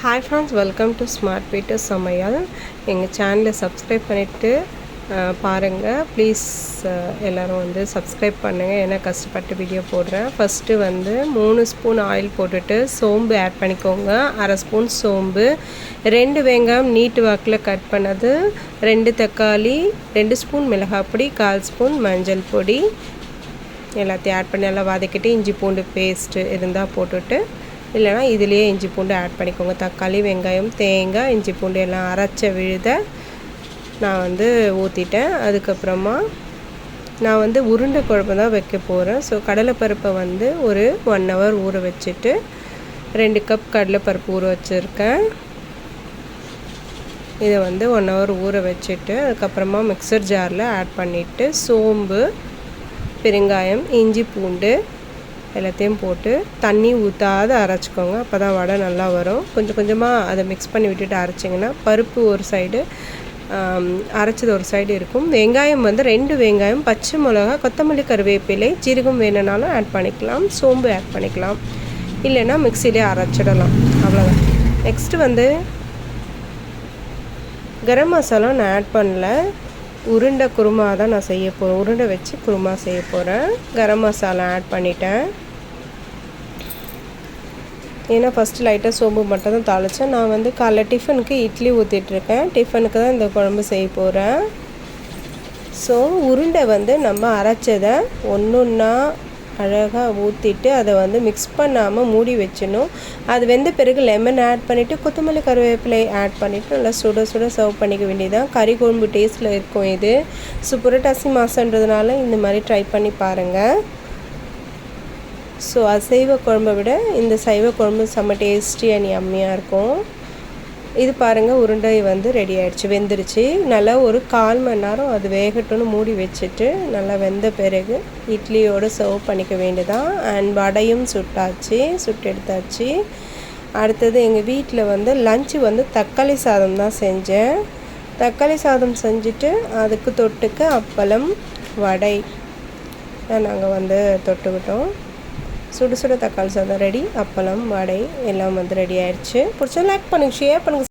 Hi friends, welcome to Smart Peter சமையல். எங்கள் சேனலை சப்ஸ்கிரைப் பண்ணிவிட்டு பாருங்கள் ப்ளீஸ். எல்லோரும் வந்து சப்ஸ்கிரைப் பண்ணுங்கள், ஏன்னா கஷ்டப்பட்டு வீடியோ போடுறேன். ஃபஸ்ட்டு வந்து 3 ஸ்பூன் ஆயில் போட்டுட்டு சோம்பு ஆட் பண்ணிக்கோங்க. 1/2 ஸ்பூன் சோம்பு, 2 வெங்காயம் நீட்டு வாக்கில் கட் பண்ணது, 2 தக்காளி, 2 ஸ்பூன் மிளகாய் பொடி, 1/4 ஸ்பூன் மஞ்சள் பொடி எல்லாத்தையும் ஆட் பண்ணி நல்லா வதக்கிட்டு இஞ்சி பூண்டு பேஸ்ட்டு இருந்தால் போட்டுட்டு, இல்லைனா இதிலேயே இஞ்சி பூண்டு ஆட் பண்ணிக்கோங்க. தக்காளி, வெங்காயம், தேங்காய், இஞ்சி பூண்டு எல்லாம் அரைச்ச விழுத நான் வந்து ஊற்றிட்டேன். அதுக்கப்புறமா நான் வந்து உருண்டை குழம்பு தான் வைக்க போகிறேன். ஸோ கடலைப்பருப்பை வந்து ஒரு 1 ஹவர் ஊற வச்சுட்டு 2 கப் கடலைப்பருப்பு ஊற வச்சுருக்கேன். இதை வந்து 1 ஹவர் ஊற வச்சுட்டு அதுக்கப்புறமா மிக்சர் ஜாரில் ஆட் பண்ணிவிட்டு சோம்பு, பெருங்காயம், இஞ்சி பூண்டு எல்லாத்தையும் போட்டு தண்ணி ஊற்றாத அரைச்சிக்கோங்க. அப்போ தான் வடை நல்லா வரும். கொஞ்சம் கொஞ்சமாக அதை மிக்ஸ் பண்ணி விட்டுட்டு அரைச்சிங்கன்னா பருப்பு ஒரு சைடு, அரைச்சது ஒரு சைடு இருக்கும். வெங்காயம் வந்து 2 வெங்காயம், பச்சை மிளகா, கொத்தமல்லி, கருவேப்பிலை, ஜீரகம் வேணுனாலும் ஆட் பண்ணிக்கலாம், சோம்பு ஆட் பண்ணிக்கலாம், இல்லைன்னா மிக்சிலே அரைச்சிடலாம். அவ்வளோதான். நெக்ஸ்ட்டு வந்து கரம் மசாலா நான் ஆட் பண்ணல. உருண்டை குருமா தான் நான் செய்ய போகிறேன். உருண்டை வச்சு குருமா செய்ய போகிறேன். கரம் மசாலா ஆட் பண்ணிட்டேன். ஏன்னா ஃபஸ்ட்டு லைட்டாக சோம்பு மட்டும் தான் தாளித்தேன். நான் வந்து காலைல டிஃபனுக்கு இட்லி ஊற்றிட்டுருக்கேன். டிஃபனுக்கு தான் இந்த குழம்பு செய்ய போகிறேன். ஸோ உருண்டை வந்து நம்ம அரைச்சதை ஒன்றா அழகாக ஊற்றிட்டு அதை வந்து மிக்ஸ் பண்ணாமல் மூடி வச்சிடணும். அது வெந்த பிறகு லெமன் ஆட் பண்ணிவிட்டு கொத்தமல்லி, கருவேப்பிலை ஆட் பண்ணிவிட்டு நல்லா சுட சுட சர்வ் பண்ணிக்க வேண்டியதான். கறி குழம்பு டேஸ்ட்டில் இருக்கும் இது. ஸோ புரட்டாசி மாதன்றதுனால இந்த மாதிரி ட்ரை பண்ணி பாருங்கள். ஸோ அசைவ குழம்பை விட இந்த சைவ குழம்பு செம்ம டேஸ்டி அண்ட் யம்மியாக இருக்கும். இது பாருங்கள், உருண்டை வந்து ரெடி ஆகிடுச்சு, வெந்துருச்சு. நல்லா ஒரு 1/4 மணி நேரம் அது வேகட்டும்னு மூடி வச்சுட்டு நல்லா வெந்த பிறகு இட்லியோடு சர்வ் பண்ணிக்க வேண்டியதான். அண்ட் வடையும் சுட்டு எடுத்தாச்சு. அடுத்தது எங்கள் வீட்டில் வந்து லஞ்சு வந்து தக்காளி சாதம் தான் செஞ்சேன். தக்காளி சாதம் செஞ்சுட்டு அதுக்கு தொட்டுக்க அப்பளம், வடை நாங்கள் வந்து தொட்டுக்கிட்டோம். சுட சுட தக்காளி சாதம் ரெடி, அப்பளம், வடை எல்லாம் வந்து ரெடி ஆயிடுச்சு. பிடிச்சா லைக் பண்ணுங்கள், ஷேர் பண்ணுங்கள்.